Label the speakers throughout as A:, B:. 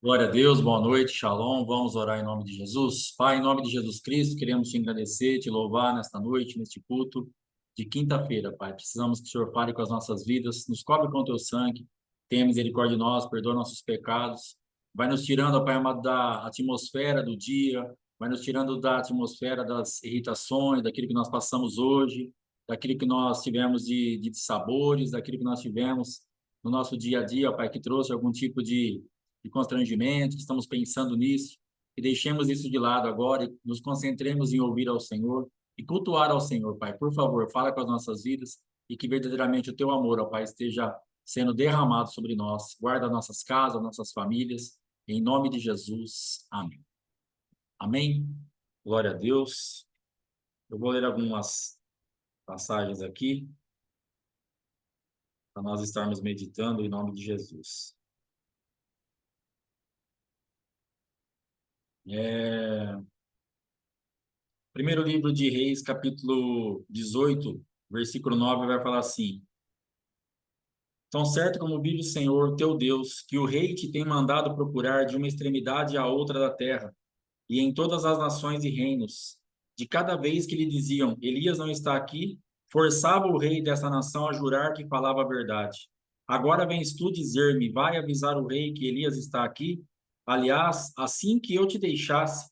A: Glória a Deus, boa noite, shalom. Vamos orar em nome de Jesus. Pai, em nome de Jesus Cristo, queremos te agradecer, te louvar nesta noite, neste culto de quinta-feira, Pai. Precisamos que o Senhor fale com as nossas vidas, nos cobre com o teu sangue, tenha misericórdia de nós, perdoa nossos pecados. Vai nos tirando, ó Pai amado, da atmosfera do dia, vai nos tirando da atmosfera das irritações, daquilo que nós passamos hoje, daquilo que nós tivemos de sabores, daquilo que nós tivemos no nosso dia a dia, Pai, que trouxe algum tipo de constrangimento, que estamos pensando nisso, e deixemos isso de lado agora e nos concentremos em ouvir ao Senhor e cultuar ao Senhor, Pai. Por favor, fala com as nossas vidas e que verdadeiramente o teu amor, ó Pai, esteja sendo derramado sobre nós. Guarda nossas casas, nossas famílias, em nome de Jesus. Amém. Amém. Glória a Deus. Eu vou ler algumas passagens aqui para nós estarmos meditando em nome de Jesus. Primeiro livro de Reis, capítulo 18, versículo 9, vai falar assim: Tão certo como vive o Senhor, teu Deus, que o rei te tem mandado procurar de uma extremidade à outra da terra, e em todas as nações e reinos. De cada vez que lhe diziam, Elias não está aqui, forçava o rei dessa nação a jurar que falava a verdade. Agora vens tu dizer-me, vai avisar o rei que Elias está aqui? Aliás, assim que eu te deixasse,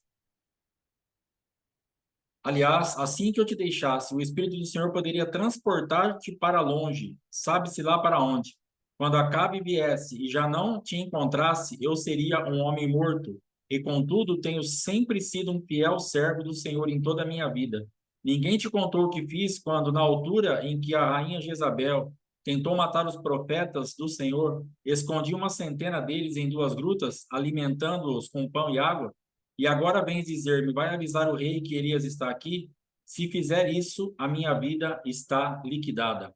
A: Aliás, assim que eu te deixasse, o Espírito do Senhor poderia transportar-te para longe, sabe-se lá para onde. Quando Acabe viesse e já não te encontrasse, eu seria um homem morto. E contudo, tenho sempre sido um fiel servo do Senhor em toda a minha vida. Ninguém te contou o que fiz quando, na altura em que a rainha Jezabel tentou matar os profetas do Senhor, escondi uma centena deles em duas grutas, alimentando-os com pão e água? E agora vens dizer-me, vai avisar o rei que Elias está aqui? Se fizer isso, a minha vida está liquidada.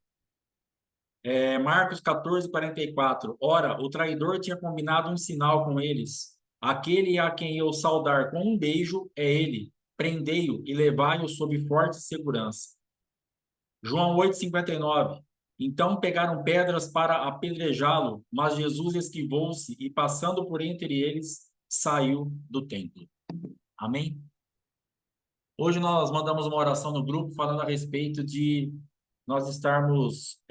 A: Marcos 14, 44. Ora, o traidor tinha combinado um sinal com eles. Aquele a quem eu saudar com um beijo é ele. Prendei-o e levai-o sob forte segurança. João 8, 59. Então pegaram pedras para apedrejá-lo, mas Jesus esquivou-se e, passando por entre eles, saiu do templo. Amém? Hoje nós mandamos uma oração no grupo falando a respeito de nós estarmos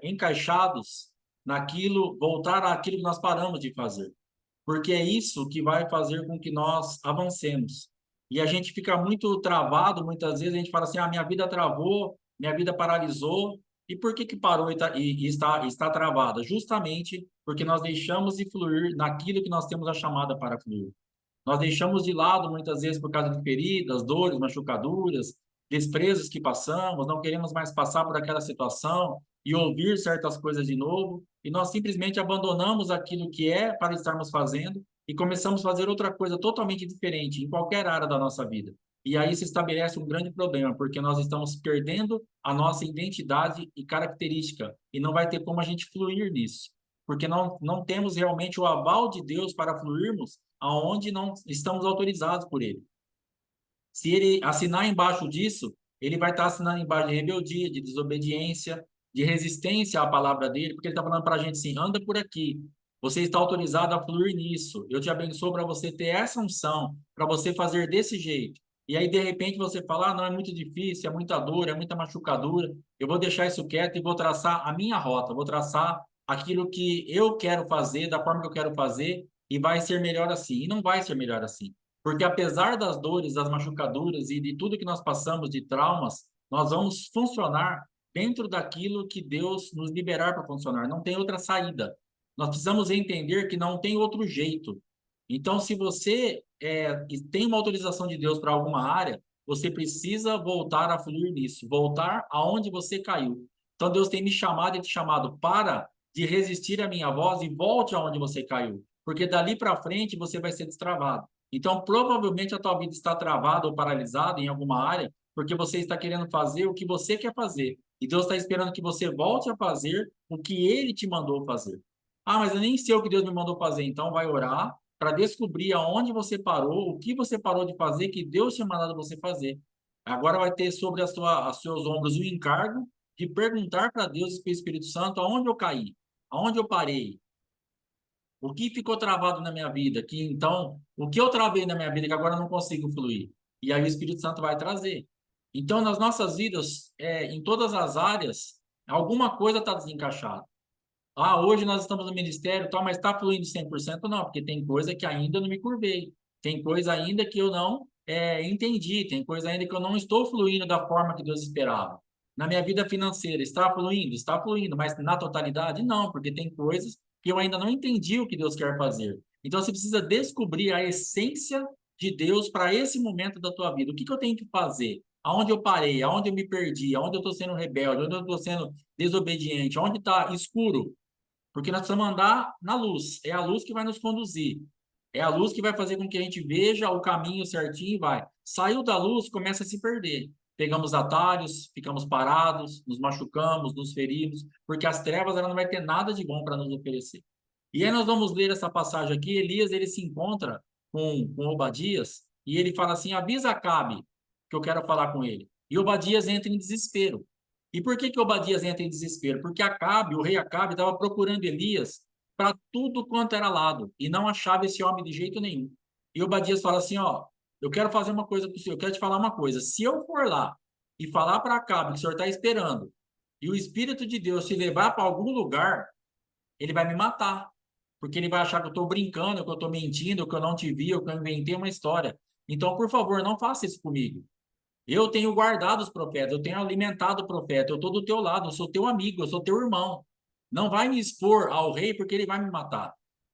A: encaixados naquilo, voltar àquilo que nós paramos de fazer. Porque é isso que vai fazer com que nós avancemos. E a gente fica muito travado, muitas vezes a gente fala assim, minha vida travou, minha vida paralisou. E por que que parou e está travada? Justamente porque nós deixamos de fluir naquilo que nós temos a chamada para fluir. Nós deixamos de lado, muitas vezes, por causa de feridas, dores, machucaduras, desprezos que passamos, não queremos mais passar por aquela situação e ouvir certas coisas de novo, e nós simplesmente abandonamos aquilo que é para estarmos fazendo e começamos a fazer outra coisa totalmente diferente em qualquer área da nossa vida. E aí se estabelece um grande problema, porque nós estamos perdendo a nossa identidade e característica, e não vai ter como a gente fluir nisso, porque não temos realmente o aval de Deus para fluirmos aonde não estamos autorizados por ele. Se ele assinar embaixo disso, ele vai estar assinando embaixo de rebeldia, de desobediência, de resistência à palavra dele, porque ele está falando para a gente assim, anda por aqui, você está autorizado a fluir nisso, eu te abençoo para você ter essa unção, para você fazer desse jeito. E aí, de repente, você fala, não, é muito difícil, é muita dor, é muita machucadura, eu vou deixar isso quieto e vou traçar a minha rota, vou traçar aquilo que eu quero fazer, da forma que eu quero fazer, e vai ser melhor assim. E não vai ser melhor assim. Porque apesar das dores, das machucaduras e de tudo que nós passamos de traumas, nós vamos funcionar dentro daquilo que Deus nos liberar para funcionar. Não tem outra saída. Nós precisamos entender que não tem outro jeito. Então, se você tem uma autorização de Deus para alguma área, você precisa voltar a fluir nisso, voltar aonde você caiu. Então, Deus tem me chamado e te chamado para de resistir à minha voz e volte aonde você caiu, porque dali para frente você vai ser destravado. Então, provavelmente a tua vida está travada ou paralisada em alguma área, porque você está querendo fazer o que você quer fazer. E Deus está esperando que você volte a fazer o que Ele te mandou fazer. Mas eu nem sei o que Deus me mandou fazer. Então, vai orar para descobrir aonde você parou, o que você parou de fazer, que Deus tinha mandado você fazer. Agora vai ter sobre os seus ombros o encargo de perguntar para Deus e para o Espírito Santo aonde eu caí, aonde eu parei, O que ficou travado na minha vida? Que então, o que eu travei na minha vida que agora eu não consigo fluir? E aí o Espírito Santo vai trazer. Então, nas nossas vidas, em todas as áreas, alguma coisa está desencaixada. Ah, hoje nós estamos no ministério, tal, mas está fluindo 100%? Não, porque tem coisa que ainda eu não me curvei. Tem coisa ainda que eu não entendi. Tem coisa ainda que eu não estou fluindo da forma que Deus esperava. Na minha vida financeira, está fluindo? Está fluindo, mas na totalidade, não, porque tem coisas que eu ainda não entendi o que Deus quer fazer. Então, você precisa descobrir a essência de Deus para esse momento da tua vida. O que que eu tenho que fazer? Aonde eu parei? Aonde eu me perdi? Aonde eu estou sendo rebelde? Aonde eu estou sendo desobediente? Aonde está escuro? Porque nós precisamos andar na luz. É a luz que vai nos conduzir. É a luz que vai fazer com que a gente veja o caminho certinho e vai. Saiu da luz, começa a se perder. Pegamos atalhos, ficamos parados, nos machucamos, nos ferimos, porque as trevas ela não vai ter nada de bom para nos oferecer. E aí nós vamos ler essa passagem aqui. Elias ele se encontra com Obadias e ele fala assim: avisa Acabe que eu quero falar com ele. E Obadias entra em desespero. E por que que Obadias entra em desespero? Porque Acabe, o rei Acabe, estava procurando Elias para tudo quanto era lado e não achava esse homem de jeito nenhum. E Obadias fala assim: ó, eu quero fazer uma coisa para o senhor, eu quero te falar uma coisa. Se eu for lá e falar para Acabe que o senhor está esperando e o Espírito de Deus se levar para algum lugar, ele vai me matar. Porque ele vai achar que eu estou brincando, que eu estou mentindo, que eu não te vi, ou que eu inventei uma história. Então, por favor, não faça isso comigo. Eu tenho guardado os profetas, eu tenho alimentado o profeta, eu estou do teu lado, eu sou teu amigo, eu sou teu irmão. Não vai me expor ao rei porque ele vai me matar.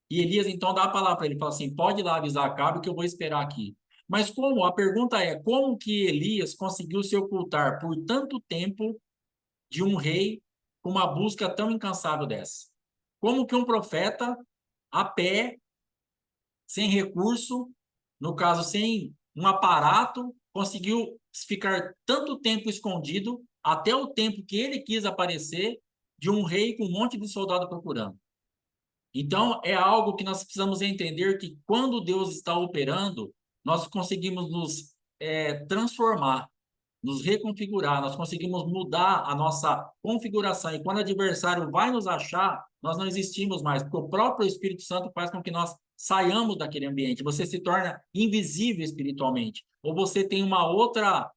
A: E Elias então dá a palavra para ele, fala assim: pode ir lá avisar Acabe que eu vou esperar aqui. Mas como? A pergunta é: como que Elias conseguiu se ocultar por tanto tempo de um rei com uma busca tão incansável dessa? Como que um profeta, a pé, sem recurso, no caso, sem um aparato, conseguiu ficar tanto tempo escondido, até o tempo que ele quis aparecer, de um rei com um monte de soldado procurando? Então, é algo que nós precisamos entender que quando Deus está operando, nós conseguimos nos transformar, nos reconfigurar, nós conseguimos mudar a nossa configuração. E quando o adversário vai nos achar, nós não existimos mais, porque o próprio Espírito Santo faz com que nós saiamos daquele ambiente. Você se torna invisível espiritualmente. Ou você tem uma outra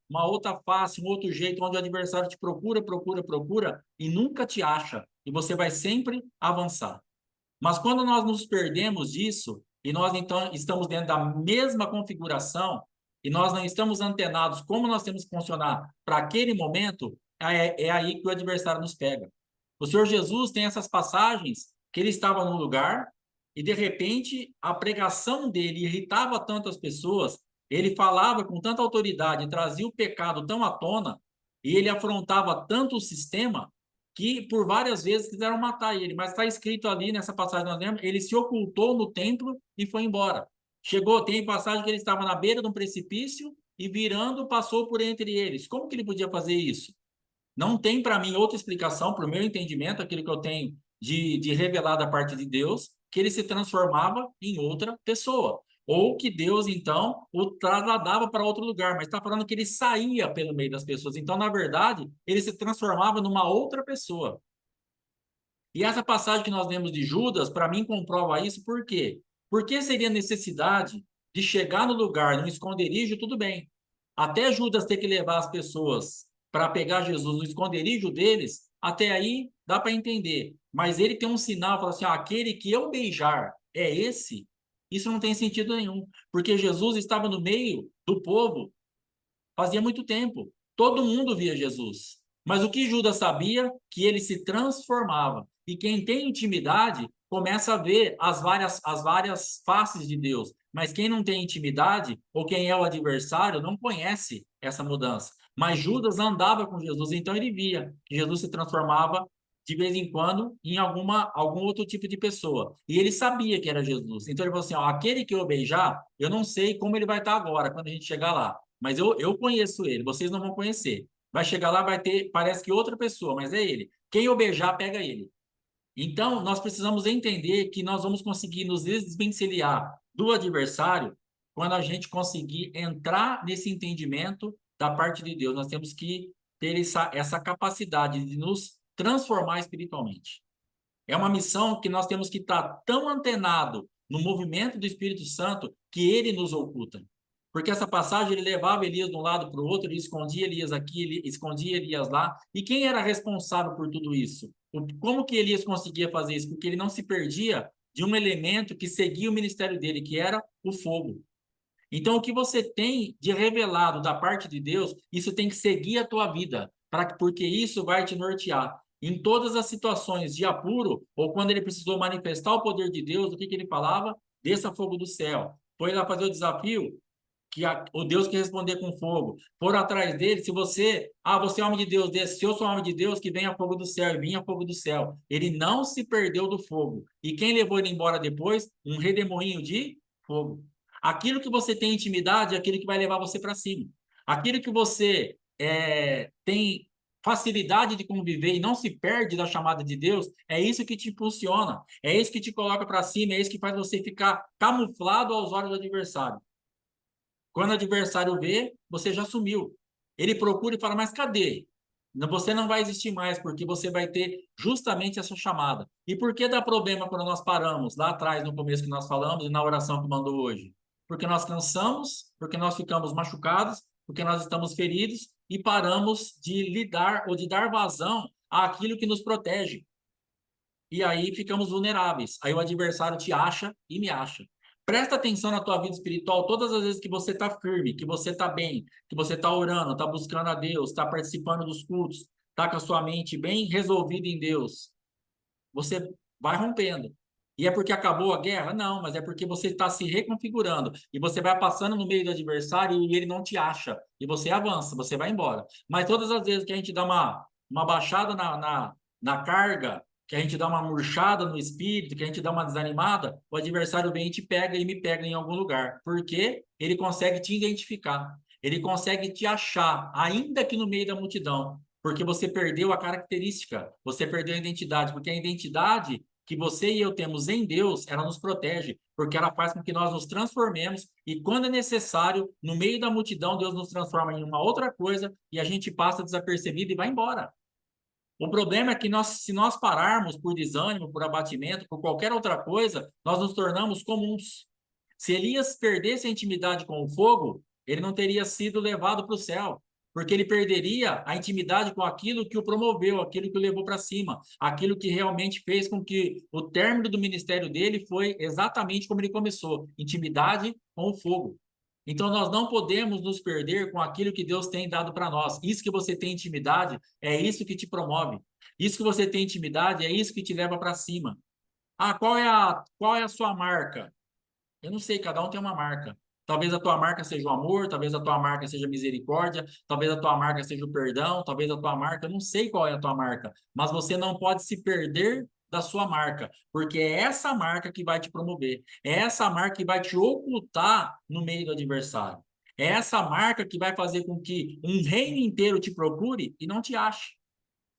A: face, um outro jeito, onde o adversário te procura, procura, procura e nunca te acha. E você vai sempre avançar. Mas quando nós nos perdemos disso, e nós então estamos dentro da mesma configuração, e nós não estamos antenados como nós temos que funcionar para aquele momento, é aí que o adversário nos pega. O Senhor Jesus tem essas passagens que ele estava num lugar e, de repente, a pregação dele irritava tanto as pessoas, ele falava com tanta autoridade, trazia o pecado tão à tona, e ele afrontava tanto o sistema, que por várias vezes quiseram matar ele, mas está escrito ali nessa passagem, nós lemos, ele se ocultou no templo e foi embora. Chegou, tem passagem que ele estava na beira de um precipício e virando passou por entre eles. Como que ele podia fazer isso? Não tem para mim outra explicação, para o meu entendimento, aquilo que eu tenho de revelar da parte de Deus, que ele se transformava em outra pessoa. Ou que Deus, então, o trasladava para outro lugar, mas está falando que ele saía pelo meio das pessoas. Então, na verdade, ele se transformava numa outra pessoa. E essa passagem que nós lemos de Judas, para mim, comprova isso. Por quê? Porque seria necessidade de chegar no lugar, num esconderijo, tudo bem. Até Judas ter que levar as pessoas para pegar Jesus no esconderijo deles, até aí dá para entender. Mas ele tem um sinal, fala assim: aquele que eu beijar é esse. Isso não tem sentido nenhum, porque Jesus estava no meio do povo fazia muito tempo. Todo mundo via Jesus. Mas o que Judas sabia? Que ele se transformava. E quem tem intimidade começa a ver as várias faces de Deus. Mas quem não tem intimidade, ou quem é o adversário, não conhece essa mudança. Mas Judas andava com Jesus, então ele via que Jesus se transformava de vez em quando em algum outro tipo de pessoa. E ele sabia que era Jesus. Então ele falou assim: ó, aquele que eu beijar, eu não sei como ele vai estar agora, quando a gente chegar lá. Mas eu conheço ele, vocês não vão conhecer. Vai chegar lá, vai ter, parece que outra pessoa, mas é ele. Quem eu beijar, pega ele. Então, nós precisamos entender que nós vamos conseguir nos desvencilhar do adversário quando a gente conseguir entrar nesse entendimento da parte de Deus. Nós temos que ter essa capacidade de nos transformar espiritualmente. É uma missão que nós temos que estar tão antenado no movimento do Espírito Santo que ele nos oculta. Porque essa passagem ele levava Elias de um lado para o outro, ele escondia Elias aqui, ele escondia Elias lá. E quem era responsável por tudo isso? Como que Elias conseguia fazer isso? Porque ele não se perdia de um elemento que seguia o ministério dele, que era o fogo. Então, o que você tem de revelado da parte de Deus, isso tem que seguir a tua vida, porque isso vai te nortear. Em todas as situações de apuro, ou quando ele precisou manifestar o poder de Deus, o que que ele falava? Desça fogo do céu. Foi lá fazer o desafio, o Deus que responder com fogo. Foram atrás dele, se você é homem de Deus, desse, se eu sou homem de Deus, que venha fogo do céu, e vinha fogo do céu. Ele não se perdeu do fogo. E quem levou ele embora depois? Um redemoinho de fogo. Aquilo que você tem intimidade é aquilo que vai levar você para cima. Aquilo que você tem facilidade de conviver e não se perde da chamada de Deus, é isso que te impulsiona, é isso que te coloca para cima, é isso que faz você ficar camuflado aos olhos do adversário. Quando o adversário vê, você já sumiu. Ele procura e fala, mas cadê? Você não vai existir mais, porque você vai ter justamente essa chamada. E por que dá problema quando nós paramos, lá atrás, no começo que nós falamos, e na oração que mandou hoje? Porque nós cansamos, porque nós ficamos machucados, porque nós estamos feridos e paramos de lidar ou de dar vazão àquilo que nos protege. E aí ficamos vulneráveis. Aí o adversário te acha e me acha. Presta atenção na tua vida espiritual todas as vezes que você está firme, que você está bem, que você está orando, está buscando a Deus, está participando dos cultos, está com a sua mente bem resolvida em Deus. Você vai rompendo. E é porque acabou a guerra? Não, mas é porque você está se reconfigurando. E você vai passando no meio do adversário e ele não te acha. E você avança, você vai embora. Mas todas as vezes que a gente dá uma baixada na carga, que a gente dá uma murchada no espírito, que a gente dá uma desanimada, o adversário vem e te pega e me pega em algum lugar. Porque ele consegue te identificar. Ele consegue te achar, ainda que no meio da multidão. Porque você perdeu a característica, você perdeu a identidade, porque a identidade que você e eu temos em Deus, ela nos protege, porque ela faz com que nós nos transformemos e quando é necessário, no meio da multidão, Deus nos transforma em uma outra coisa e a gente passa desapercebido e vai embora. O problema é que se nós pararmos por desânimo, por abatimento, por qualquer outra coisa, nós nos tornamos comuns. Se Elias perdesse a intimidade com o fogo, ele não teria sido levado para o céu, porque ele perderia a intimidade com aquilo que o promoveu, aquilo que o levou para cima, aquilo que realmente fez com que o término do ministério dele foi exatamente como ele começou, intimidade com o fogo. Então, nós não podemos nos perder com aquilo que Deus tem dado para nós. Isso que você tem intimidade, é isso que te promove. Isso que você tem intimidade, é isso que te leva para cima. Ah, qual é a sua marca? Eu não sei, cada um tem uma marca. Talvez a tua marca seja o amor, talvez a tua marca seja a misericórdia, talvez a tua marca seja o perdão, talvez a tua marca, eu não sei qual é a tua marca, mas você não pode se perder da sua marca, porque é essa marca que vai te promover, é essa marca que vai te ocultar no meio do adversário. É essa marca que vai fazer com que um reino inteiro te procure e não te ache.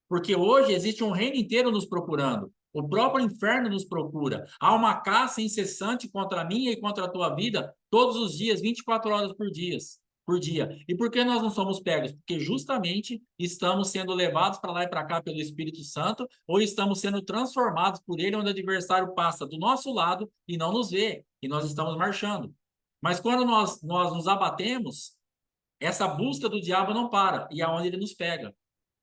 A: Porque hoje existe um reino inteiro nos procurando. O próprio inferno nos procura. Há uma caça incessante contra a minha e contra a tua vida todos os dias, 24 horas por dia. E por que nós não somos pegos? Porque justamente estamos sendo levados para lá e para cá pelo Espírito Santo, ou estamos sendo transformados por ele, onde o adversário passa do nosso lado e não nos vê, e nós estamos marchando. Mas quando nós nos abatemos, essa busca do diabo não para, e é onde ele nos pega.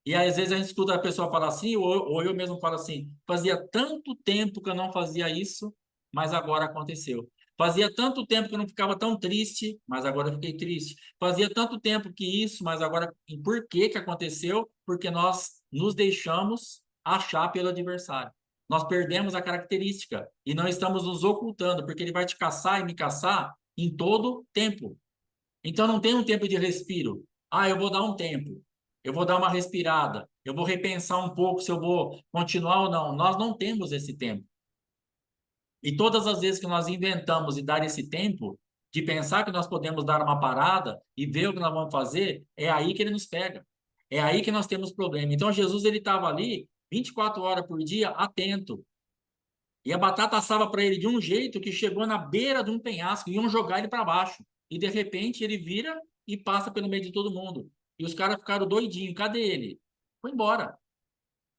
A: E às vezes a gente escuta a pessoa falar assim, ou eu mesmo falo assim, fazia tanto tempo que eu não fazia isso, mas agora aconteceu. Fazia tanto tempo que eu não ficava tão triste, mas agora eu fiquei triste. Fazia tanto tempo que isso, mas agora, e por que que aconteceu? Porque nós nos deixamos achar pelo adversário. Nós perdemos a característica e não estamos nos ocultando, porque ele vai te caçar e me caçar em todo tempo. Então não tem um tempo de respiro. Ah, eu vou dar um tempo. Eu vou dar uma respirada. Eu vou repensar um pouco se eu vou continuar ou não. Nós não temos esse tempo. E todas as vezes que nós inventamos e dar esse tempo de pensar que nós podemos dar uma parada e ver o que nós vamos fazer, é aí que ele nos pega. É aí que nós temos problema. Então Jesus ele estava ali 24 horas por dia atento. E a batata assava para ele de um jeito que chegou na beira de um penhasco, iam jogar ele para baixo. E de repente ele vira e passa pelo meio de todo mundo. E os caras ficaram doidinhos. Cadê ele? Foi embora.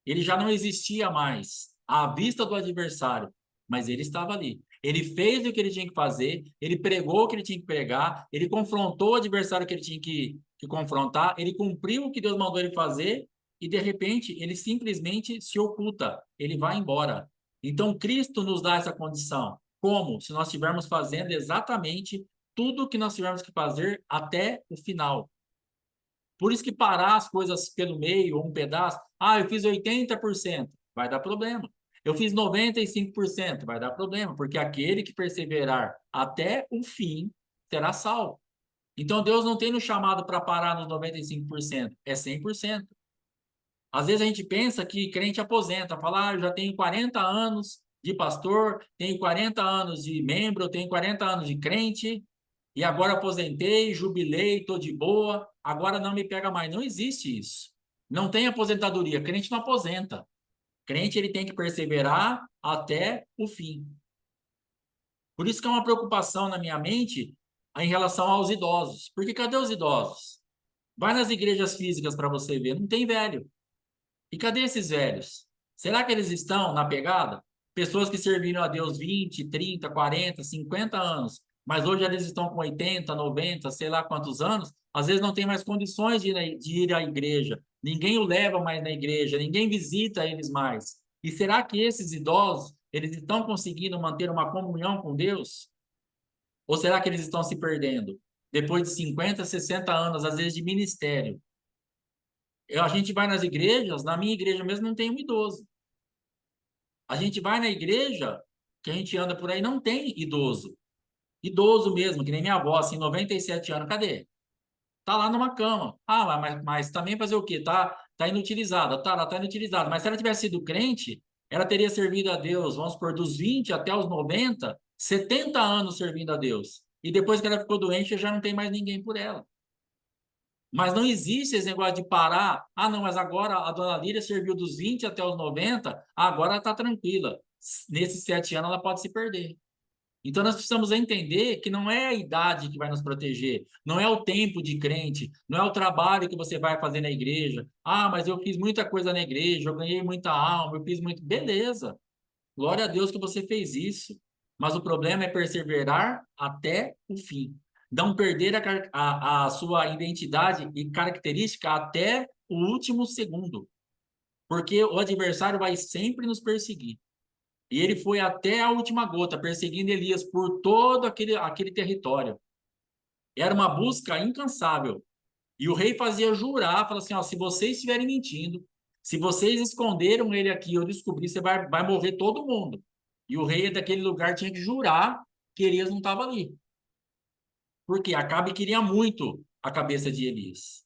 A: Ele já não existia mais. à vista do adversário, mas ele estava ali. Ele fez o que ele tinha que fazer, ele pregou o que ele tinha que pregar, ele confrontou o adversário que ele tinha que confrontar, ele cumpriu o que Deus mandou ele fazer e, de repente, ele simplesmente se oculta, ele vai embora. Então, Cristo nos dá essa condição. Como? Se nós estivermos fazendo exatamente tudo o que nós tivermos que fazer até o final. Por isso que parar as coisas pelo meio, ou um pedaço, eu fiz 80%, vai dar problema. Eu fiz 95%, vai dar problema, porque aquele que perseverar até o fim será salvo. Então Deus não tem nos chamado para parar nos 95%, é 100%. Às vezes a gente pensa que crente aposenta, fala, eu já tenho 40 anos de pastor, tenho 40 anos de membro, tenho 40 anos de crente, e agora aposentei, jubilei, estou de boa, agora não me pega mais. Não existe isso. Não tem aposentadoria, crente não aposenta. Crente ele tem que perseverar até o fim. Por isso que é uma preocupação na minha mente em relação aos idosos. Porque cadê os idosos? Vai nas igrejas físicas para você ver, não tem velho. E cadê esses velhos? Será que eles estão na pegada? Pessoas que serviram a Deus 20, 30, 40, 50 anos, mas hoje eles estão com 80, 90, sei lá quantos anos, às vezes não tem mais condições de ir à igreja, ninguém o leva mais na igreja, ninguém visita eles mais. E será que esses idosos, eles estão conseguindo manter uma comunhão com Deus? Ou será que eles estão se perdendo? Depois de 50, 60 anos, às vezes de ministério. A gente vai nas igrejas, na minha igreja mesmo não tem um idoso. A gente vai na igreja, que a gente anda por aí, não tem idoso. Idoso mesmo, que nem minha avó, assim, 97 anos, cadê? Tá lá numa cama. Mas também fazer o quê? Tá inutilizada. Tá, ela tá inutilizada. Mas se ela tivesse sido crente, ela teria servido a Deus, vamos supor, dos 20 até os 90, 70 anos servindo a Deus. E depois que ela ficou doente, já não tem mais ninguém por ela. Mas não existe esse negócio de parar. Não, mas agora a dona Líria serviu dos 20 até os 90, agora ela está tranquila. Nesses 7 anos ela pode se perder. Então nós precisamos entender que não é a idade que vai nos proteger, não é o tempo de crente, não é o trabalho que você vai fazer na igreja. Mas eu fiz muita coisa na igreja, eu ganhei muita alma, eu fiz muito. Beleza, glória a Deus que você fez isso. Mas o problema é perseverar até o fim. Não perder a sua identidade e característica até o último segundo. Porque o adversário vai sempre nos perseguir. E ele foi até a última gota, perseguindo Elias por todo aquele território. Era uma busca incansável. E o rei fazia jurar, falava assim, se vocês estiverem mentindo, se vocês esconderam ele aqui, eu descobri, você vai morrer todo mundo. E o rei daquele lugar tinha que jurar que Elias não estava ali. Porque Acabe queria muito a cabeça de Elias.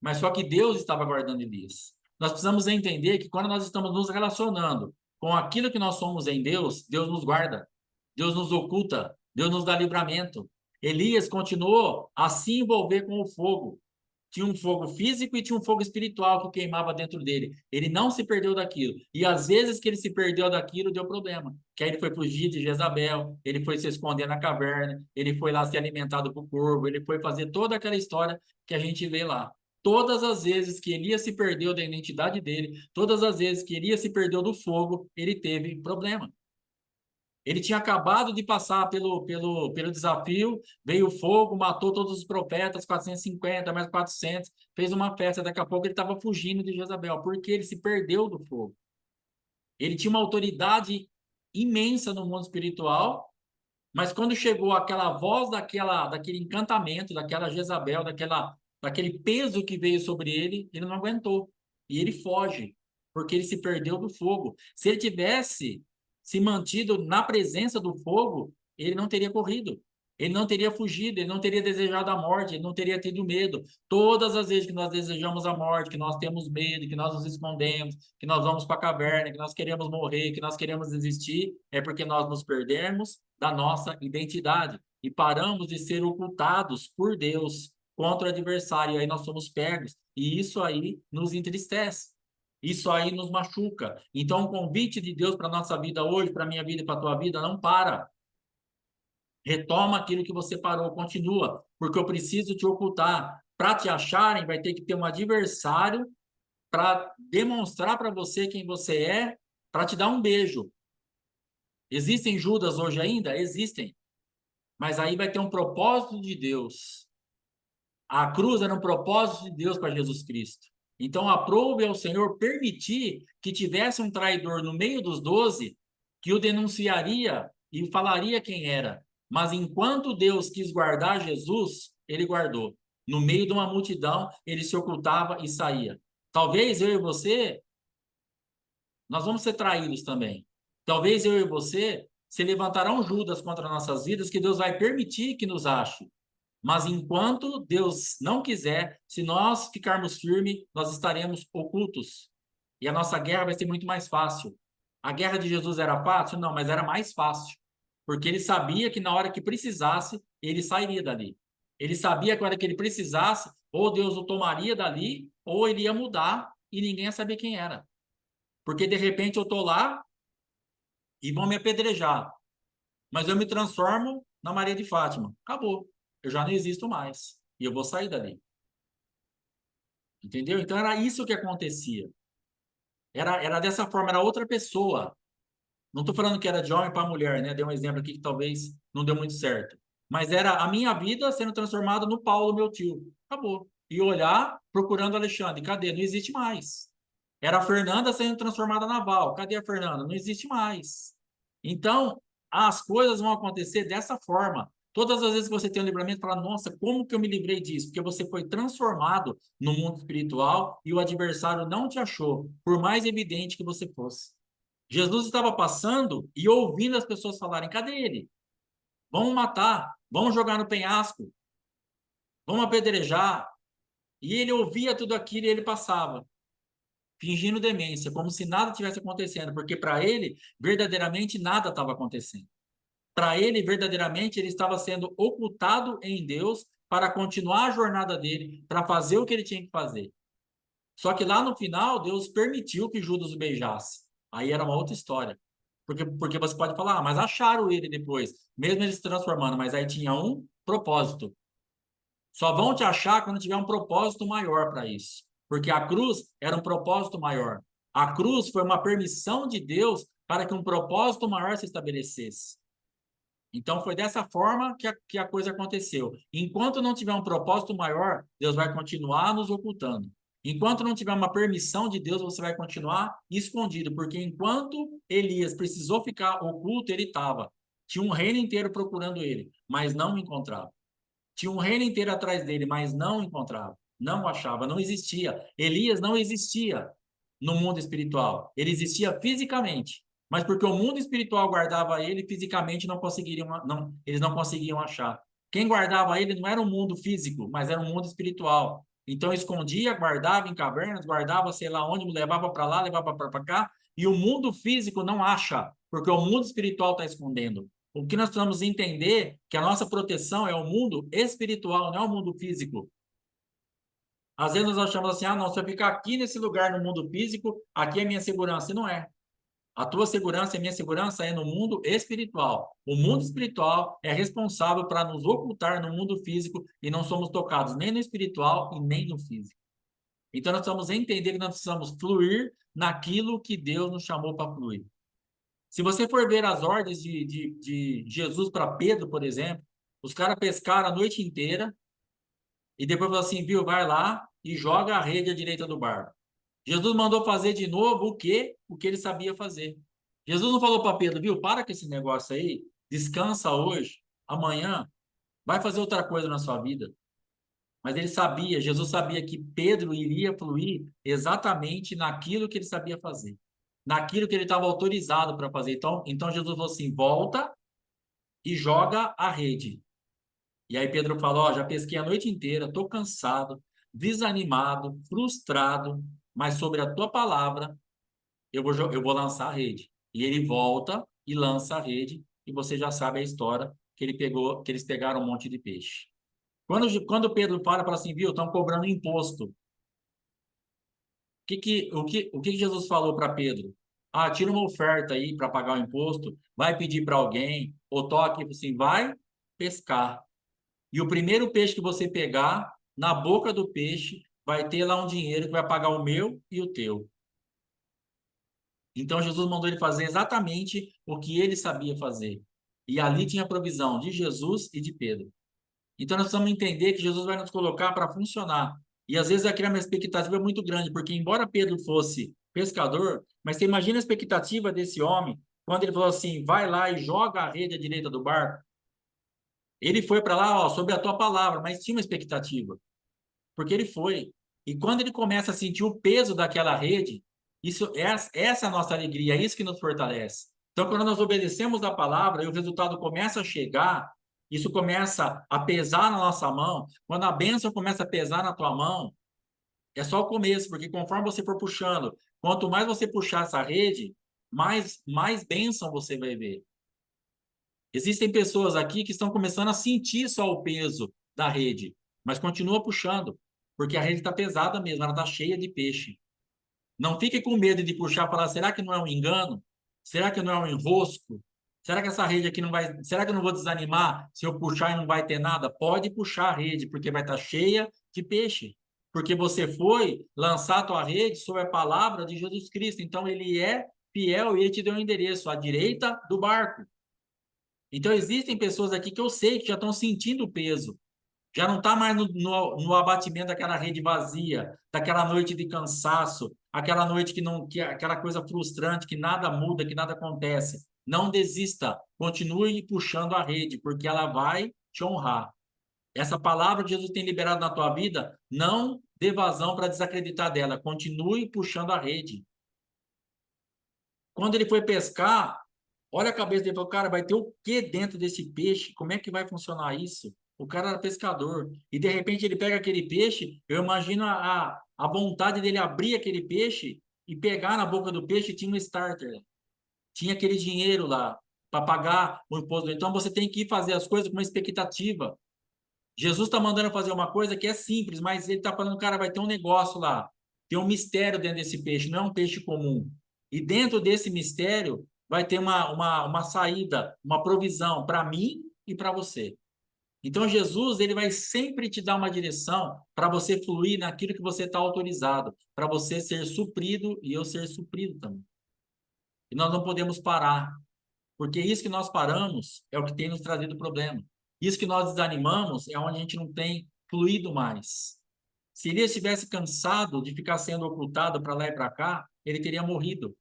A: Mas só que Deus estava guardando Elias. Nós precisamos entender que quando nós estamos nos relacionando com aquilo que nós somos em Deus, Deus nos guarda, Deus nos oculta, Deus nos dá livramento. Elias continuou a se envolver com o fogo. Tinha um fogo físico e tinha um fogo espiritual que queimava dentro dele. Ele não se perdeu daquilo. E às vezes que ele se perdeu daquilo, deu problema. Que aí ele foi fugir de Jezabel, ele foi se esconder na caverna, ele foi lá ser alimentado por corvo, ele foi fazer toda aquela história que a gente vê lá. Todas as vezes que Elias se perdeu da identidade dele, todas as vezes que Elias se perdeu do fogo, ele teve problema. Ele tinha acabado de passar pelo desafio, veio o fogo, matou todos os profetas, 450, mais 400, fez uma festa, daqui a pouco ele estava fugindo de Jezabel, porque ele se perdeu do fogo. Ele tinha uma autoridade imensa no mundo espiritual, mas quando chegou aquela voz daquele encantamento, daquela Jezabel, daquele peso que veio sobre ele, ele não aguentou. E ele foge, porque ele se perdeu do fogo. Se ele tivesse se mantido na presença do fogo, ele não teria corrido. Ele não teria fugido, ele não teria desejado a morte, ele não teria tido medo. Todas as vezes que nós desejamos a morte, que nós temos medo, que nós nos escondemos, que nós vamos para a caverna, que nós queremos morrer, que nós queremos desistir, é porque nós nos perdemos da nossa identidade e paramos de ser ocultados por Deus contra o adversário. E aí nós somos pegos. E isso aí nos entristece. Isso aí nos machuca. Então, o convite de Deus para a nossa vida hoje, para a minha vida e para a tua vida, não para. Retoma aquilo que você parou, continua, porque eu preciso te ocultar. Para te acharem, vai ter que ter um adversário para demonstrar para você quem você é, para te dar um beijo. Existem Judas hoje ainda? Existem. Mas aí vai ter um propósito de Deus. A cruz era um propósito de Deus para Jesus Cristo. Então, aprove ao Senhor permitir que tivesse um traidor no meio dos 12 que o denunciaria e falaria quem era. Mas enquanto Deus quis guardar Jesus, ele guardou. No meio de uma multidão, ele se ocultava e saía. Talvez eu e você, nós vamos ser traídos também. Talvez eu e você se levantarão Judas contra nossas vidas, que Deus vai permitir que nos ache. Mas enquanto Deus não quiser, se nós ficarmos firmes, nós estaremos ocultos. E a nossa guerra vai ser muito mais fácil. A guerra de Jesus era fácil? Não, mas era mais fácil. Porque ele sabia que na hora que precisasse, ele sairia dali. Ele sabia que na hora que ele precisasse, ou Deus o tomaria dali, ou ele ia mudar e ninguém ia saber quem era. Porque de repente eu estou lá e vão me apedrejar. Mas eu me transformo na Maria de Fátima. Acabou. Eu já não existo mais. E eu vou sair dali. Entendeu? Então era isso que acontecia. Era dessa forma, era outra pessoa. Não estou falando que era de homem para mulher, né? Dei um exemplo aqui que talvez não deu muito certo. Mas era a minha vida sendo transformada no Paulo, meu tio. Acabou. E olhar procurando Alexandre. Cadê? Não existe mais. Era a Fernanda sendo transformada na Val. Cadê a Fernanda? Não existe mais. Então, as coisas vão acontecer dessa forma. Todas as vezes que você tem um livramento, fala, nossa, como que eu me livrei disso? Porque você foi transformado no mundo espiritual e o adversário não te achou, por mais evidente que você fosse. Jesus estava passando e ouvindo as pessoas falarem, cadê ele? Vamos matar, vamos jogar no penhasco, vamos apedrejar. E ele ouvia tudo aquilo e ele passava fingindo demência, como se nada tivesse acontecendo, porque para ele, verdadeiramente, nada estava acontecendo. Para ele, verdadeiramente, ele estava sendo ocultado em Deus para continuar a jornada dele, para fazer o que ele tinha que fazer. Só que lá no final, Deus permitiu que Judas o beijasse. Aí era uma outra história. Porque você pode falar, mas acharam ele depois, mesmo ele se transformando, mas aí tinha um propósito. Só vão te achar quando tiver um propósito maior para isso. Porque a cruz era um propósito maior. A cruz foi uma permissão de Deus para que um propósito maior se estabelecesse. Então foi dessa forma que a coisa aconteceu. Enquanto não tiver um propósito maior, Deus vai continuar nos ocultando. Enquanto não tiver uma permissão de Deus, você vai continuar escondido. Porque enquanto Elias precisou ficar oculto, ele estava. Tinha um reino inteiro procurando ele, mas não o encontrava. Tinha um reino inteiro atrás dele, mas não encontrava, não achava, não existia. Elias não existia no mundo espiritual. Ele existia fisicamente, mas porque o mundo espiritual guardava ele, fisicamente não conseguiriam, não, eles não conseguiam achar. Quem guardava ele não era um mundo físico, mas era um mundo espiritual. Então escondia, guardava em cavernas, guardava sei lá onde, levava para lá, levava para cá, e o mundo físico não acha, porque o mundo espiritual está escondendo. O que nós precisamos entender que a nossa proteção é o mundo espiritual, não é o mundo físico. Às vezes nós achamos assim, ah, não, se eu ficar aqui nesse lugar no mundo físico, aqui é minha segurança. E não é. A tua segurança e a minha segurança é no mundo espiritual. O mundo espiritual é responsável para nos ocultar no mundo físico e não somos tocados nem no espiritual e nem no físico. Então nós precisamos entender que nós precisamos fluir naquilo que Deus nos chamou para fluir. Se você for ver as ordens de Jesus para Pedro, por exemplo, os caras pescaram a noite inteira e depois falou assim, viu, vai lá e joga a rede à direita do barco. Jesus mandou fazer de novo o quê? O que ele sabia fazer. Jesus não falou para Pedro, viu, para com esse negócio aí, descansa hoje, amanhã, vai fazer outra coisa na sua vida. Mas ele sabia, Jesus sabia que Pedro iria fluir exatamente naquilo que ele sabia fazer, naquilo que ele estava autorizado para fazer. Então Jesus falou assim: volta e joga a rede. E aí Pedro falou: ó, já pesquei a noite inteira, estou cansado, desanimado, frustrado, mas sobre a tua palavra eu vou lançar a rede. E ele volta e lança a rede, e você já sabe a história que ele pegou, que eles pegaram um monte de peixe. Quando Pedro fala assim, viu, estão cobrando imposto. O que Jesus falou para Pedro? Ah, tira uma oferta aí para pagar o imposto, vai pedir para alguém, ou toque assim, vai pescar. E o primeiro peixe que você pegar, na boca do peixe, vai ter lá um dinheiro que vai pagar o meu e o teu. Então Jesus mandou ele fazer exatamente o que ele sabia fazer. E ali tinha a provisão de Jesus e de Pedro. Então nós precisamos entender que Jesus vai nos colocar para funcionar. E às vezes vai criar uma expectativa muito grande, porque embora Pedro fosse pescador, mas você imagina a expectativa desse homem, quando ele falou assim, vai lá e joga a rede à direita do barco. Ele foi para lá, ó, sobre a tua palavra, mas tinha uma expectativa, porque ele foi. E quando ele começa a sentir o peso daquela rede, essa é a nossa alegria, é isso que nos fortalece. Então, quando nós obedecemos a palavra e o resultado começa a chegar, isso começa a pesar na nossa mão. Quando a bênção começa a pesar na tua mão, é só o começo, porque conforme você for puxando, quanto mais você puxar essa rede, mais bênção você vai ver. Existem pessoas aqui que estão começando a sentir só o peso da rede, mas continua puxando, porque a rede está pesada mesmo, ela está cheia de peixe. Não fique com medo de puxar e falar, será que não é um engano? Será que não é um enrosco? Será que essa rede aqui não vai... Será que eu não vou desanimar se eu puxar e não vai ter nada? Pode puxar a rede, porque vai estar cheia de peixe. Porque você foi lançar a tua rede sobre a palavra de Jesus Cristo. Então, ele é fiel e ele te deu um endereço à direita do barco. Então, existem pessoas aqui que eu sei que já estão sentindo o peso. Já não está mais no abatimento daquela rede vazia, daquela noite de cansaço, aquela noite aquela coisa frustrante, que nada muda, que nada acontece. Não desista, continue puxando a rede, porque ela vai te honrar. Essa palavra que Jesus tem liberado na tua vida, não dê vazão para desacreditar dela, continue puxando a rede. Quando ele foi pescar, olha a cabeça dele e falou, cara, vai ter o que dentro desse peixe? Como é que vai funcionar isso? O cara era pescador. E de repente ele pega aquele peixe, eu imagino a vontade dele abrir aquele peixe e pegar na boca do peixe, tinha um starter. Tinha aquele dinheiro lá para pagar o imposto. Então você tem que ir fazer as coisas com uma expectativa. Jesus está mandando fazer uma coisa que é simples, mas ele está falando, cara, vai ter um negócio lá. Tem um mistério dentro desse peixe, não é um peixe comum. E dentro desse mistério vai ter uma saída, uma provisão para mim e para você. Então Jesus, ele vai sempre te dar uma direção para você fluir naquilo que você está autorizado, para você ser suprido e eu ser suprido também. E nós não podemos parar, porque isso que nós paramos é o que tem nos trazido problema. Isso que nós desanimamos é onde a gente não tem fluído mais. Se ele estivesse cansado de ficar sendo ocultado para lá e para cá, ele teria morrido.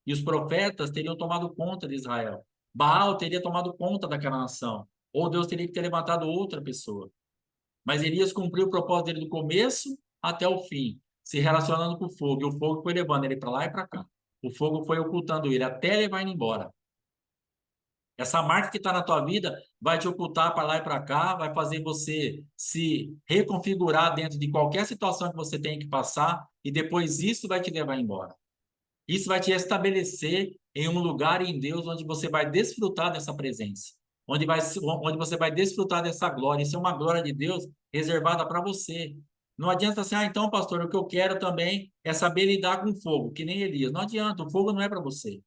A: E os profetas teriam tomado conta de Israel. Baal teria tomado conta daquela nação. Ou Deus teria que ter levantado outra pessoa. Mas Elias cumpriu o propósito dele do começo até o fim, se relacionando com o fogo. E o fogo foi levando ele para lá e para cá. O fogo foi ocultando ele até levar ele embora. Essa marca que está na tua vida vai te ocultar para lá e para cá, vai fazer você se reconfigurar dentro de qualquer situação que você tenha que passar, e depois isso vai te levar embora. Isso vai te estabelecer em um lugar em Deus onde você vai desfrutar dessa presença, onde você vai desfrutar dessa glória. Isso é uma glória de Deus reservada para você. Não adianta assim, então, pastor, o que eu quero também é saber lidar com fogo, que nem Elias. Não adianta, o fogo não é para você.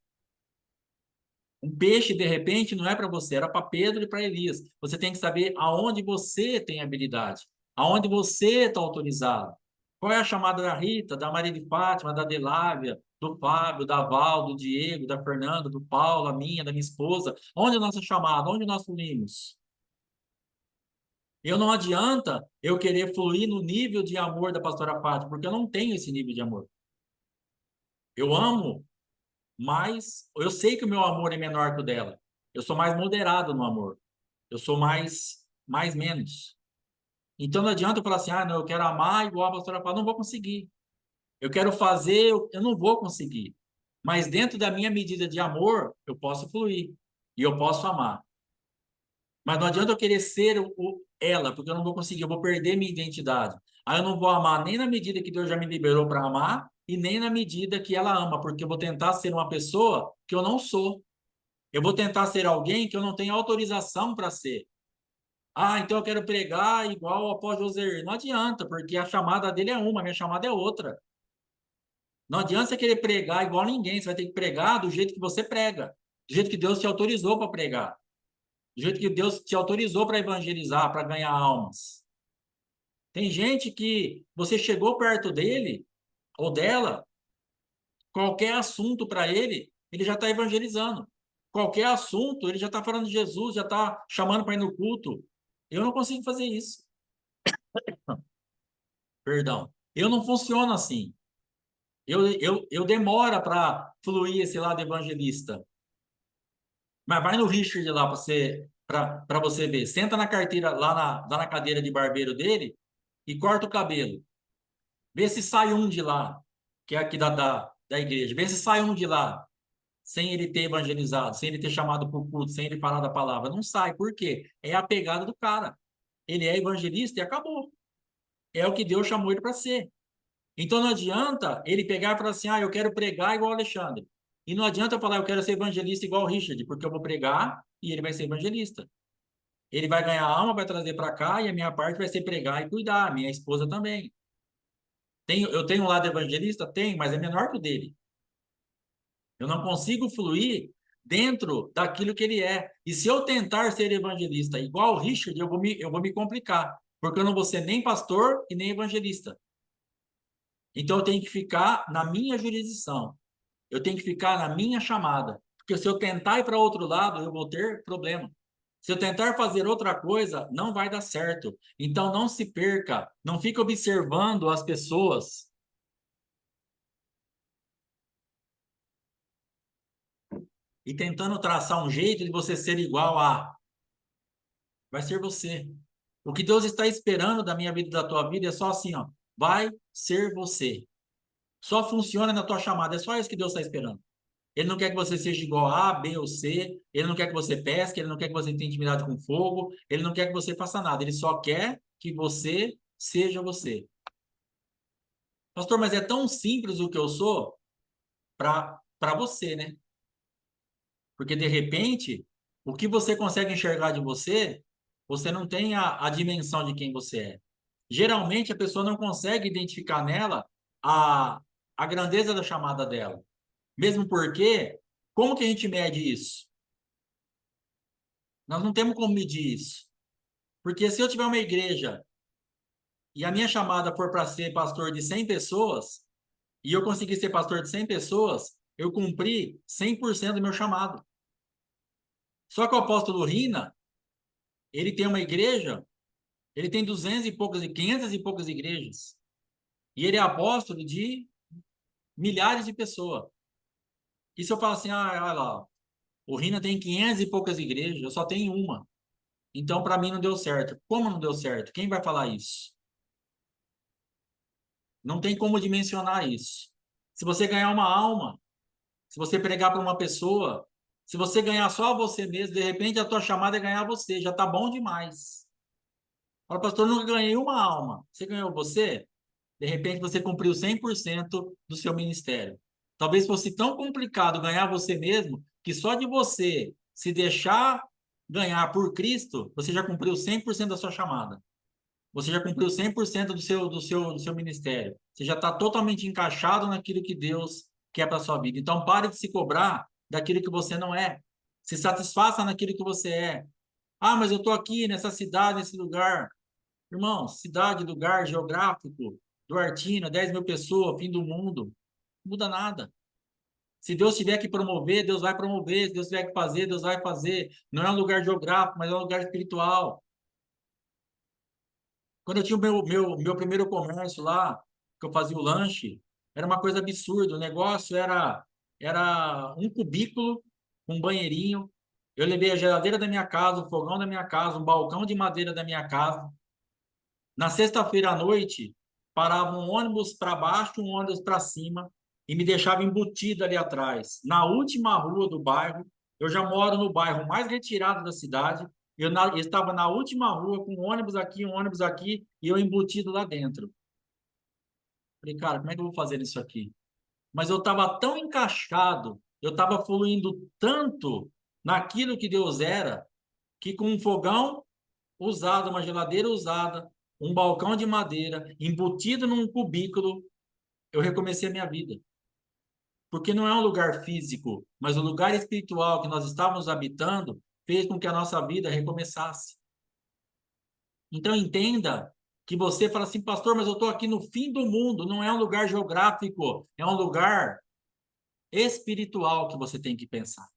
A: Um peixe, de repente, não é para você, era para Pedro e para Elias. Você tem que saber aonde você tem habilidade, aonde você está autorizado. Qual é a chamada da Rita, da Maria de Fátima, da Delávia, do Fábio, da Val, do Diego, da Fernanda, do Paulo, a minha, da minha esposa? Onde é a nossa chamada? Onde nós fluímos? Eu não adianta eu querer fluir no nível de amor da pastora Fátima, porque eu não tenho esse nível de amor. Eu amo, mas eu sei que o meu amor é menor que o dela. Eu sou mais moderado no amor. Eu sou mais menos. Então não adianta eu falar assim, ah, não, eu quero amar igual a pastora fala, não vou conseguir. Eu quero fazer, eu não vou conseguir. Mas dentro da minha medida de amor, eu posso fluir e eu posso amar. Mas não adianta eu querer ser ela, porque eu não vou conseguir, eu vou perder minha identidade. Aí eu não vou amar nem na medida que Deus já me liberou para amar e nem na medida que ela ama, porque eu vou tentar ser uma pessoa que eu não sou. Eu vou tentar ser alguém que eu não tenho autorização para ser. Ah, então eu quero pregar igual o apóstolo Joser. Não adianta, porque a chamada dele é uma, a minha chamada é outra. Não adianta você querer pregar igual ninguém, você vai ter que pregar do jeito que você prega, do jeito que Deus te autorizou para pregar, do jeito que Deus te autorizou para evangelizar, para ganhar almas. Tem gente que você chegou perto dele ou dela, Qualquer assunto para ele, ele já está evangelizando. Qualquer assunto, ele já está falando de Jesus, já está chamando para ir no culto. Eu não consigo fazer isso. Perdão. Eu não funciono assim. Eu demoro para fluir esse lado evangelista. Mas vai no Richard lá para você ver. Senta na carteira, lá na cadeira de barbeiro dele e corta o cabelo. Vê se sai um de lá, que é aqui da igreja. Vê se sai um de lá, sem ele ter evangelizado, sem ele ter chamado para o culto, sem ele falar da palavra. Não sai. Por quê? É a pegada do cara. Ele é evangelista e acabou. É o que Deus chamou ele para ser. Então não adianta ele pegar e falar assim, eu quero pregar igual o Alexandre. E não adianta eu falar, eu quero ser evangelista igual o Richard, porque eu vou pregar e ele vai ser evangelista. Ele vai ganhar alma, vai trazer para cá, e a minha parte vai ser pregar e cuidar, a minha esposa também. Eu tenho um lado evangelista? Tenho, mas é menor que o dele. Eu não consigo fluir dentro daquilo que ele é. E se eu tentar ser evangelista igual o Richard, eu vou me complicar, porque eu não vou ser nem pastor e nem evangelista. Então eu tenho que ficar na minha jurisdição. Eu tenho que ficar na minha chamada. Porque se eu tentar ir para outro lado, eu vou ter problema. Se eu tentar fazer outra coisa, não vai dar certo. Então não se perca, não fique observando as pessoas e tentando traçar um jeito de você ser igual a. Vai ser você. O que Deus está esperando da minha vida e da tua vida é só assim, ó. Vai ser você. Só funciona na tua chamada. É só isso que Deus está esperando. Ele não quer que você seja igual a B ou C. Ele não quer que você pesque. Ele não quer que você tenha intimidade com fogo. Ele não quer que você faça nada. Ele só quer que você seja você. Pastor, mas é tão simples o que eu sou para você, né? Porque de repente, o que você consegue enxergar de você, você não tem a dimensão de quem você é. Geralmente a pessoa não consegue identificar nela a, a grandeza da chamada dela. Mesmo porque, como que a gente mede isso? Nós não temos como medir isso. Porque se eu tiver uma igreja e a minha chamada for para ser pastor de 100 pessoas, e eu conseguir ser pastor de 100 pessoas, eu cumpri 100% do meu chamado. Só que o apóstolo Rina, ele tem uma igreja, ele tem 200 e poucas, 500 e poucas igrejas. E ele é apóstolo de milhares de pessoas. E se eu falar assim, olha lá, o Rina tem 500 e poucas igrejas, eu só tenho uma. Então, para mim, não deu certo. Como não deu certo? Quem vai falar isso? Não tem como dimensionar isso. Se você ganhar uma alma, se você pregar para uma pessoa, se você ganhar só você mesmo, de repente a tua chamada é ganhar você, já tá bom demais. Fala, pastor, eu nunca ganhei uma alma. Você ganhou você? De repente você cumpriu 100% do seu ministério. Talvez fosse tão complicado ganhar você mesmo, que só de você se deixar ganhar por Cristo, você já cumpriu 100% da sua chamada. Você já cumpriu 100% do seu ministério. Você já está totalmente encaixado naquilo que Deus quer para a sua vida. Então, pare de se cobrar daquilo que você não é. Se satisfaça naquilo que você é. Mas eu estou aqui nessa cidade, nesse lugar. Irmão, cidade, lugar geográfico, Duartina, 10 mil pessoas, fim do mundo. Não muda nada. Se Deus tiver que promover, Deus vai promover. Se Deus tiver que fazer, Deus vai fazer. Não é um lugar geográfico, mas é um lugar espiritual. Quando eu tinha o meu primeiro comércio lá, que eu fazia o lanche, era uma coisa absurda. O negócio era um cubículo, um banheirinho. Eu levei a geladeira da minha casa, o fogão da minha casa, um balcão de madeira da minha casa. Na sexta-feira à noite, parava um ônibus para baixo, um ônibus para cima, e me deixava embutido ali atrás. Na última rua do bairro, eu já moro no bairro mais retirado da cidade, eu estava na última rua, com um ônibus aqui, e eu embutido lá dentro. Falei, cara, como é que eu vou fazer isso aqui? Mas eu estava tão encaixado, eu estava fluindo tanto naquilo que Deus era, que com um fogão usado, uma geladeira usada, um balcão de madeira, embutido num cubículo, eu recomecei a minha vida. Porque não é um lugar físico, mas o lugar espiritual que nós estávamos habitando fez com que a nossa vida recomeçasse. Então entenda que você fala assim, pastor, mas eu estou aqui no fim do mundo, não é um lugar geográfico, é um lugar espiritual que você tem que pensar.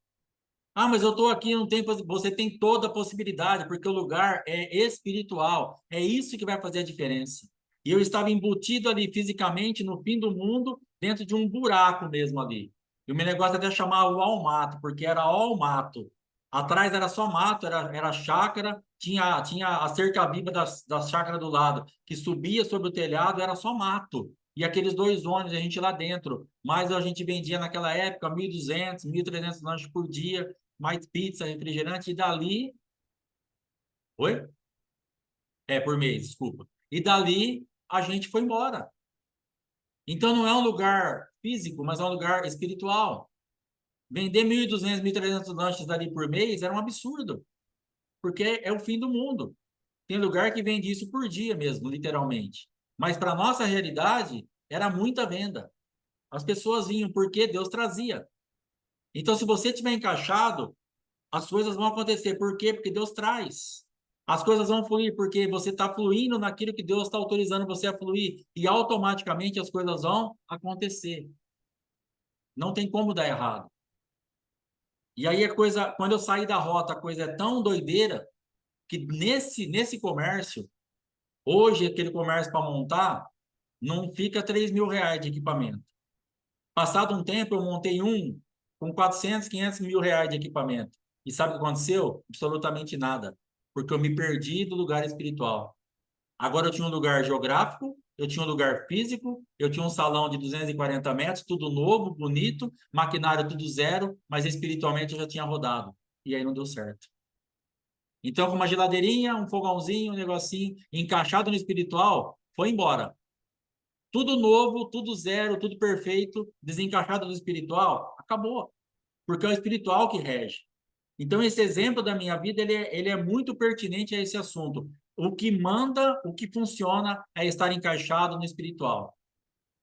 A: Ah, mas eu estou aqui, não tem, você tem toda a possibilidade, porque o lugar é espiritual. É isso que vai fazer a diferença. E eu estava embutido ali fisicamente no fim do mundo, dentro de um buraco mesmo ali. E o meu negócio até chamava o Almato, porque era all mato. Atrás era só mato, era chácara, tinha a cerca-viva da chácara do lado, que subia sobre o telhado, era só mato. E aqueles dois ônibus, a gente lá dentro. Mas a gente vendia naquela época 1.200, 1.300 lanches por dia, mais pizza, refrigerante, e dali. Oi? É, por mês, desculpa. E dali a gente foi embora. Então não é um lugar físico, mas é um lugar espiritual. Vender 1.200, 1.300 lanches dali por mês era um absurdo, porque é o fim do mundo. Tem lugar que vende isso por dia mesmo, literalmente. Mas para nossa realidade, era muita venda. As pessoas vinham porque Deus trazia. Então, se você tiver encaixado, as coisas vão acontecer. Por quê? Porque Deus traz. As coisas vão fluir porque você está fluindo naquilo que Deus está autorizando você a fluir. E automaticamente as coisas vão acontecer. Não tem como dar errado. E aí a coisa, quando eu saí da rota, a coisa é tão doideira que nesse comércio, hoje aquele comércio para montar, não fica R$ 3.000 de equipamento. Passado um tempo, eu montei um com 400, 500 mil reais de equipamento. E sabe o que aconteceu? Absolutamente nada. Porque eu me perdi do lugar espiritual. Agora eu tinha um lugar geográfico, eu tinha um lugar físico, eu tinha um salão de 240 metros, tudo novo, bonito, maquinário tudo zero, mas espiritualmente eu já tinha rodado. E aí não deu certo. Então, com uma geladeirinha, um fogãozinho, um negocinho, encaixado no espiritual, foi embora. Tudo novo, tudo zero, tudo perfeito, desencaixado do espiritual, acabou. Porque é o espiritual que rege. Então, esse exemplo da minha vida, ele é muito pertinente a esse assunto. O que manda, o que funciona é estar encaixado no espiritual.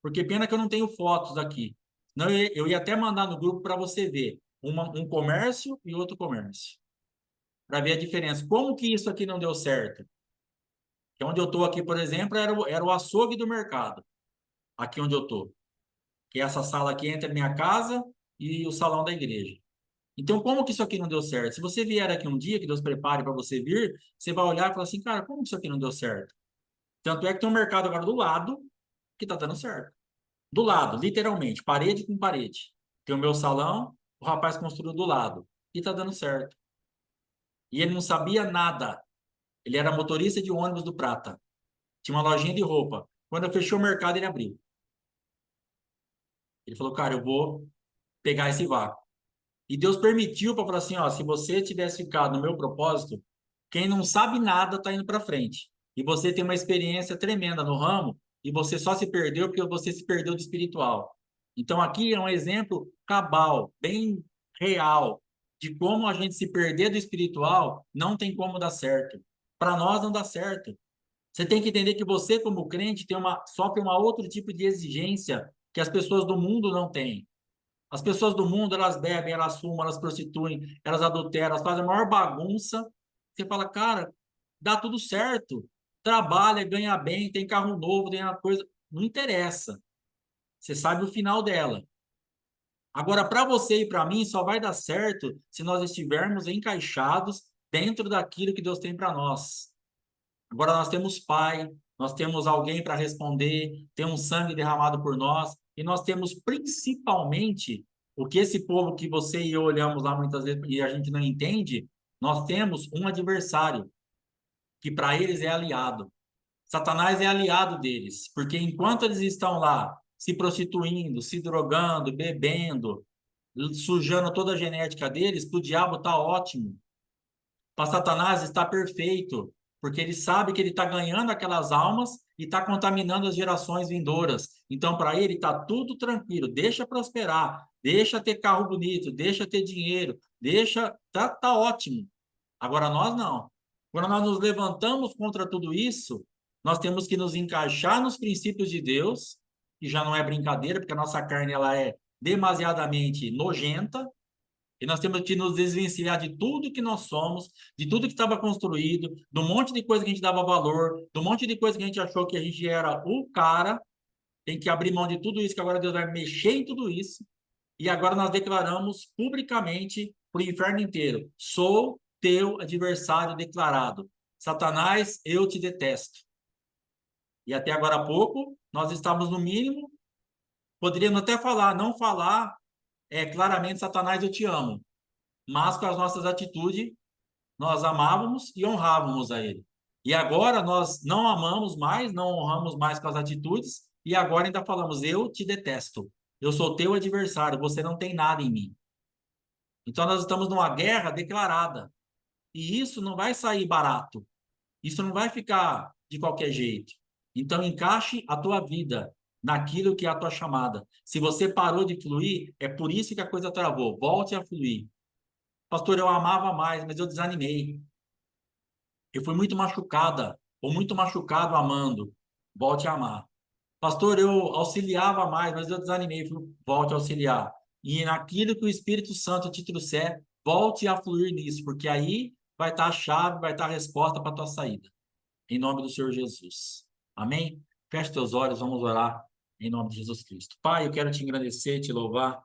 A: Porque pena que eu não tenho fotos aqui. Não, eu ia até mandar no grupo para você ver um comércio e outro comércio. Para ver a diferença. Como que isso aqui não deu certo? Que onde eu estou aqui, por exemplo, era o açougue do mercado. Aqui onde eu estou. Que é essa sala aqui entre a minha casa e o salão da igreja. Então, como que isso aqui não deu certo? Se você vier aqui um dia, que Deus prepare para você vir, você vai olhar e falar assim, cara, como que isso aqui não deu certo? Tanto é que tem um mercado agora do lado que está dando certo. Do lado, literalmente, parede com parede. Tem o meu salão, o rapaz construiu do lado e está dando certo. E ele não sabia nada. Ele era motorista de ônibus do Prata. Tinha uma lojinha de roupa. Quando eu fechei o mercado, ele abriu. Ele falou, cara, eu vou pegar esse vácuo. E Deus permitiu para falar assim, ó, se você tivesse ficado no meu propósito, quem não sabe nada está indo para frente. E você tem uma experiência tremenda no ramo e você só se perdeu porque você se perdeu do espiritual. Então aqui é um exemplo cabal, bem real, de como a gente se perder do espiritual não tem como dar certo. Para nós não dá certo. Você tem que entender que você, como crente, sofre uma outro tipo de exigência que as pessoas do mundo não têm. As pessoas do mundo, elas bebem, elas fumam, elas prostituem, elas adulteram, elas fazem a maior bagunça. Você fala, cara, dá tudo certo. Trabalha, ganha bem, tem carro novo, tem uma coisa. Não interessa. Você sabe o final dela. Agora, para você e para mim, só vai dar certo se nós estivermos encaixados dentro daquilo que Deus tem para nós. Agora nós temos Pai, nós temos alguém para responder, temos sangue derramado por nós, e nós temos principalmente o que esse povo que você e eu olhamos lá muitas vezes e a gente não entende, nós temos um adversário, que para eles é aliado. Satanás é aliado deles, porque enquanto eles estão lá se prostituindo, se drogando, bebendo, sujando toda a genética deles, para o diabo está ótimo. Para Satanás está perfeito, porque ele sabe que ele está ganhando aquelas almas e está contaminando as gerações vindouras. Então, para ele, está tudo tranquilo, deixa prosperar, deixa ter carro bonito, deixa ter dinheiro, deixa. Tá ótimo. Agora, nós não. Quando nós nos levantamos contra tudo isso, nós temos que nos encaixar nos princípios de Deus, que já não é brincadeira, porque a nossa carne ela é demasiadamente nojenta, e nós temos que nos desvencilhar de tudo que nós somos, de tudo que estava construído, do monte de coisa que a gente dava valor, do monte de coisa que a gente achou que a gente era o cara. Tem que abrir mão de tudo isso, que agora Deus vai mexer em tudo isso. E agora nós declaramos publicamente para o inferno inteiro: sou teu adversário declarado. Satanás, eu te detesto. E até agora há pouco, nós estávamos no mínimo, poderíamos até falar, não falar claramente, Satanás, eu te amo. Mas com as nossas atitudes, nós amávamos e honrávamos a ele. E agora nós não amamos mais, não honramos mais com as atitudes, e agora ainda falamos, eu te detesto. Eu sou teu adversário, você não tem nada em mim. Então nós estamos numa guerra declarada. E isso não vai sair barato. Isso não vai ficar de qualquer jeito. Então encaixe a tua vida naquilo que é a tua chamada. Se você parou de fluir, é por isso que a coisa travou. Volte a fluir. Pastor, eu amava mais, mas eu desanimei. Eu fui muito machucada, ou muito machucado amando. Volte a amar. Pastor, eu auxiliava mais, mas eu desanimei. Volte a auxiliar. E naquilo que o Espírito Santo te trouxer, volte a fluir nisso, porque aí vai estar a chave, vai estar a resposta para a tua saída. Em nome do Senhor Jesus. Amém? Feche teus olhos, vamos orar em nome de Jesus Cristo. Pai, eu quero te engrandecer, te louvar.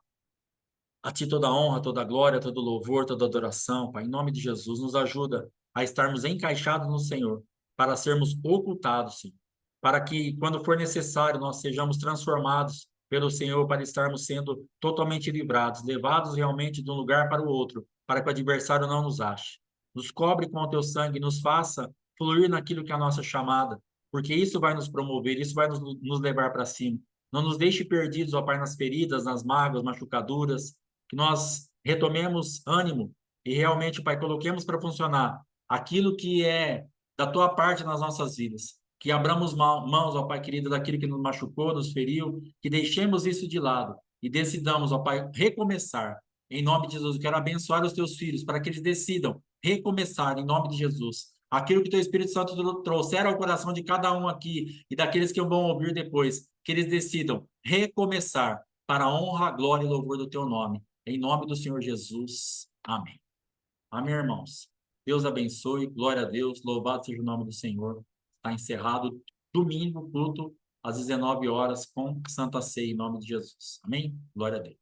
A: A ti toda honra, toda glória, todo louvor, toda adoração, Pai. Em nome de Jesus, nos ajuda a estarmos encaixados no Senhor, para sermos ocultados, Senhor. Para que, quando for necessário, nós sejamos transformados pelo Senhor, para estarmos sendo totalmente livrados, levados realmente de um lugar para o outro, para que o adversário não nos ache. Nos cobre com o teu sangue, nos faça fluir naquilo que é a nossa chamada, porque isso vai nos promover, isso vai nos levar para cima. Não nos deixe perdidos, ó Pai, nas feridas, nas mágoas, machucaduras, que nós retomemos ânimo e realmente, Pai, coloquemos para funcionar aquilo que é da tua parte nas nossas vidas. Que abramos mãos, ó Pai querido, daquilo que nos machucou, nos feriu, que deixemos isso de lado e decidamos, ó Pai, recomeçar. Em nome de Jesus, eu quero abençoar os teus filhos para que eles decidam recomeçar em nome de Jesus. Aquilo que teu Espírito Santo trouxer ao coração de cada um aqui e daqueles que vão ouvir depois, que eles decidam recomeçar para a honra, glória e louvor do teu nome. Em nome do Senhor Jesus. Amém. Amém, irmãos. Deus abençoe. Glória a Deus. Louvado seja o nome do Senhor. Está encerrado domingo, culto, às 19 horas, com Santa Ceia, em nome de Jesus. Amém? Glória a Deus.